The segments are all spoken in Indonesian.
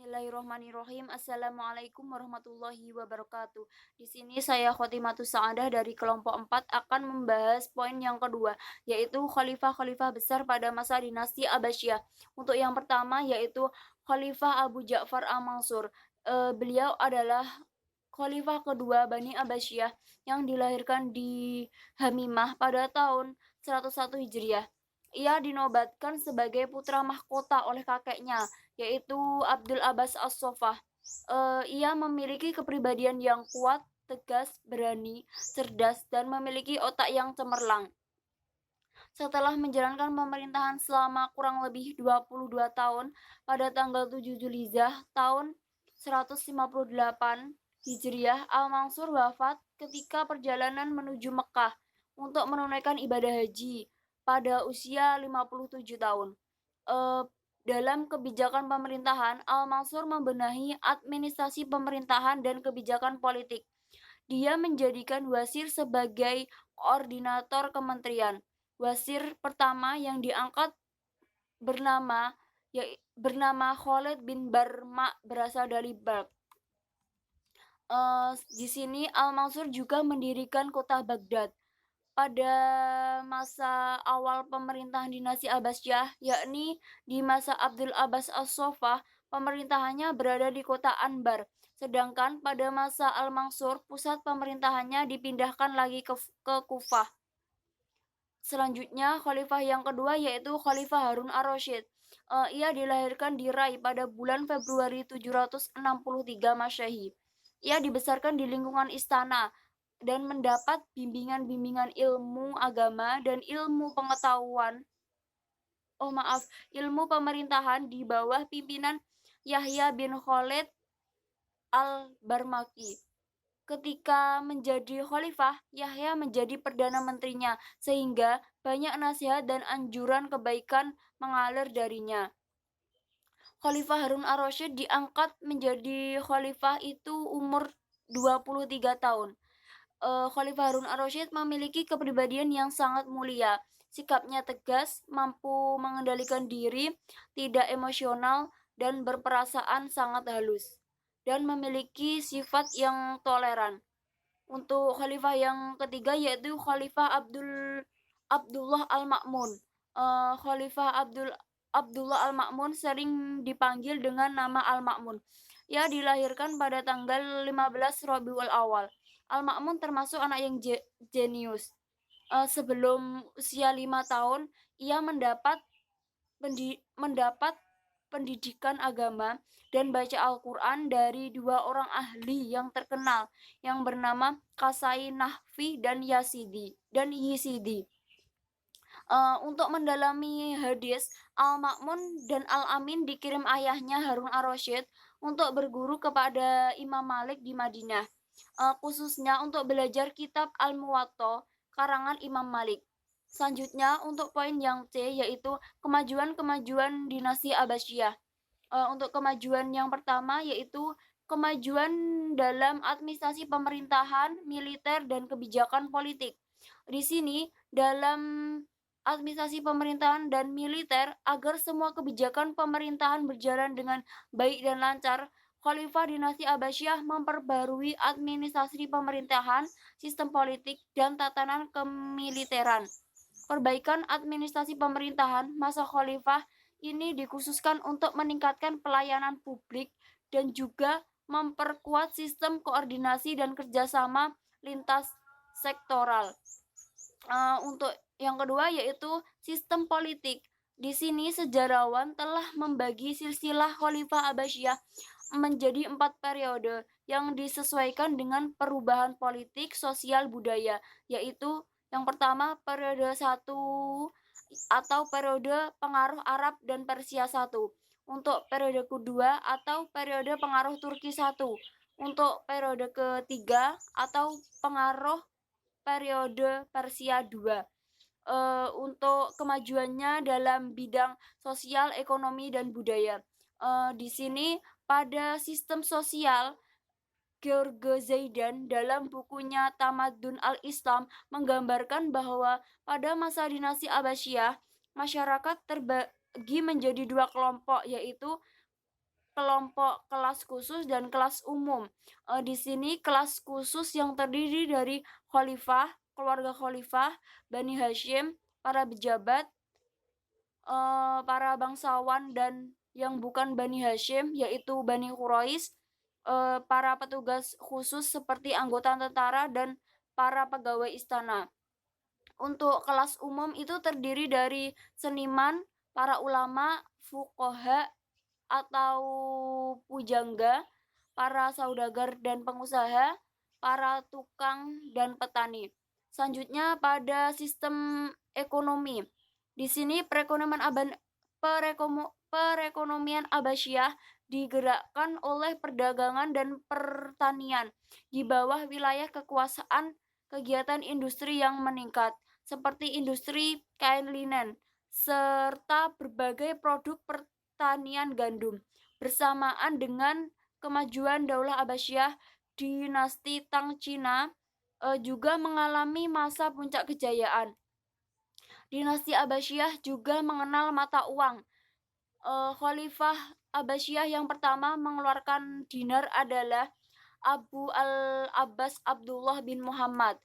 Bismillahirrahmanirrahim. Assalamualaikum warahmatullahi wabarakatuh. Di sini saya Khotimatus Sa'adah dari kelompok 4 akan membahas poin yang kedua, yaitu khalifah-khalifah besar pada masa dinasti Abbasiyah. Untuk yang pertama yaitu Khalifah Abu Ja'far Al-Mansur. Beliau adalah khalifah kedua Bani Abbasiyah yang dilahirkan di Hamimah pada tahun 101 Hijriah. Ia dinobatkan sebagai putra mahkota oleh kakeknya, yaitu Abdul Abbas As-Soffah. Ia memiliki kepribadian yang kuat, tegas, berani, cerdas, dan memiliki otak yang cemerlang. Setelah menjalankan pemerintahan selama kurang lebih 22 tahun, pada tanggal 7 Zulhijjah tahun 158 Hijriah, Al-Mansur wafat ketika perjalanan menuju Mekah untuk menunaikan ibadah haji pada usia 57 tahun. Dalam kebijakan pemerintahan, Al-Mansur membenahi administrasi pemerintahan dan kebijakan politik. Dia menjadikan Wasir sebagai koordinator kementerian. Wasir pertama yang diangkat bernama Khalid bin Barma, berasal dari Balkh. Di sini Al-Mansur juga mendirikan kota Baghdad. Pada masa awal pemerintahan dinasti Abbasiyah, yakni di masa Abdul Abbas As-Soffah, pemerintahannya berada di kota Anbar. Sedangkan pada masa Al-Mansur, pusat pemerintahannya dipindahkan lagi ke Kufah. Selanjutnya, khalifah yang kedua yaitu Khalifah Harun Ar-Rasyid. Ia dilahirkan di Rai pada bulan Februari 763 Masehi. Ia dibesarkan di lingkungan istana dan mendapat bimbingan-bimbingan ilmu agama dan ilmu ilmu pemerintahan di bawah pimpinan Yahya bin Khalid al-Barmaki. Ketika menjadi khalifah, Yahya menjadi perdana menterinya, sehingga banyak nasihat dan anjuran kebaikan mengalir darinya. Khalifah Harun Ar-Rasyid diangkat menjadi khalifah itu umur 23 tahun. Khalifah Harun Ar-Rasyid memiliki kepribadian yang sangat mulia. Sikapnya tegas, mampu mengendalikan diri, tidak emosional, dan berperasaan sangat halus, dan memiliki sifat yang toleran. Untuk khalifah yang ketiga yaitu Khalifah Abdullah Al-Ma'mun. Khalifah Abdullah Al-Ma'mun sering dipanggil dengan nama Al-Ma'mun. Ia dilahirkan pada tanggal 15 Rabiul Awal. Al-Ma'mun termasuk anak yang jenius. Sebelum usia 5 tahun, ia mendapat pendidikan agama dan baca Al-Quran dari dua orang ahli yang terkenal yang bernama Kasai Nahfi dan Yasidi. Untuk mendalami hadis, Al-Ma'mun dan Al-Amin dikirim ayahnya Harun Ar-Rasyid untuk berguru kepada Imam Malik di Madinah, khususnya untuk belajar kitab Al-Muwatta karangan Imam Malik. Selanjutnya untuk poin yang C yaitu kemajuan-kemajuan dinasti Abbasiyah. Untuk kemajuan yang pertama yaitu kemajuan dalam administrasi pemerintahan, militer, dan kebijakan politik. Di sini dalam administrasi pemerintahan dan militer, agar semua kebijakan pemerintahan berjalan dengan baik dan lancar, Khalifah dinasti Abbasiyah memperbarui administrasi pemerintahan, sistem politik, dan tatanan kemiliteran. Perbaikan administrasi pemerintahan masa khalifah ini dikhususkan untuk meningkatkan pelayanan publik dan juga memperkuat sistem koordinasi dan kerjasama lintas sektoral. Untuk yang kedua yaitu sistem politik. Di sini sejarawan telah membagi silsilah Khalifah Abbasiyah menjadi 4 periode yang disesuaikan dengan perubahan politik, sosial, budaya, yaitu yang pertama periode 1 atau periode pengaruh Arab dan Persia 1. Untuk periode kedua atau periode pengaruh Turki 1. Untuk periode ketiga atau pengaruh periode Persia 2. Untuk kemajuannya dalam bidang sosial, ekonomi, dan budaya. Di sini pada sistem sosial, George Zaidan dalam bukunya Tamadun al-Islam menggambarkan bahwa pada masa dinasti Abbasiyah, masyarakat terbagi menjadi dua kelompok, yaitu kelompok kelas khusus dan kelas umum. Di sini kelas khusus yang terdiri dari khalifah, keluarga khalifah, Bani Hashim, para pejabat, para bangsawan dan yang bukan Bani Hashim yaitu Bani Quraisy, para petugas khusus seperti anggota tentara dan para pegawai istana. Untuk kelas umum itu terdiri dari seniman, para ulama, fuqaha atau pujangga, para saudagar dan pengusaha, para tukang dan petani. Selanjutnya pada sistem ekonomi. Di sini perekonomian Abbasiyah digerakkan oleh perdagangan dan pertanian di bawah wilayah kekuasaan kegiatan industri yang meningkat seperti industri kain linen serta berbagai produk pertanian gandum. Bersamaan dengan kemajuan Daulah Abbasiyah, dinasti Tang Cina juga mengalami masa puncak kejayaan. Dinasti Abbasiyah juga mengenal mata uang. Khalifah Abbasiyah yang pertama mengeluarkan dinar adalah Abu al-Abbas Abdullah bin Muhammad.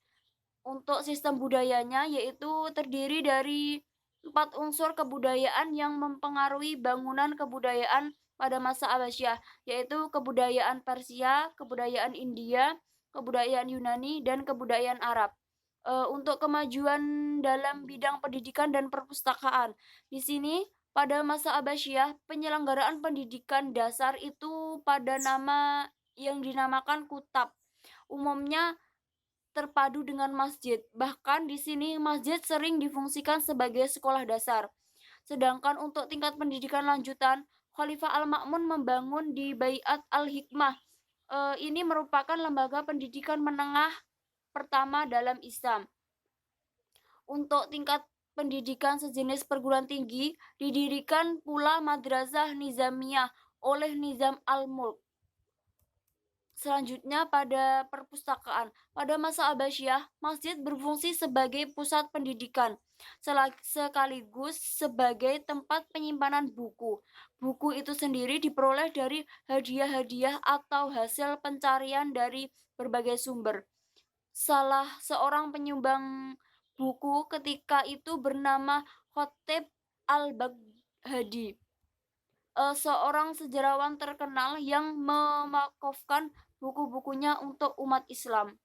Untuk sistem budayanya yaitu terdiri dari 4 unsur kebudayaan yang mempengaruhi bangunan kebudayaan pada masa Abbasiyah, yaitu kebudayaan Persia, kebudayaan India, kebudayaan Yunani, dan kebudayaan Arab. Untuk kemajuan dalam bidang pendidikan dan perpustakaan. Di sini pada masa Abbasiyah, penyelenggaraan pendidikan dasar itu pada nama yang dinamakan kutab. Umumnya terpadu dengan masjid. Bahkan di sini masjid sering difungsikan sebagai sekolah dasar. Sedangkan untuk tingkat pendidikan lanjutan, Khalifah Al-Ma'mun membangun di Baiat Al-Hikmah. Ini merupakan lembaga pendidikan menengah pertama dalam Islam. Untuk tingkat pendidikan sejenis perguruan tinggi, didirikan pula Madrasah Nizamiyah oleh Nizam Al-Mulk. Selanjutnya pada perpustakaan. Pada masa Abbasiyah, masjid berfungsi sebagai pusat pendidikan, sekaligus sebagai tempat penyimpanan buku. Buku itu sendiri diperoleh dari hadiah-hadiah atau hasil pencarian dari berbagai sumber. Salah seorang penyumbang buku ketika itu bernama Khatib Al-Baghdadi, seorang sejarawan terkenal yang memakofkan buku-bukunya untuk umat Islam.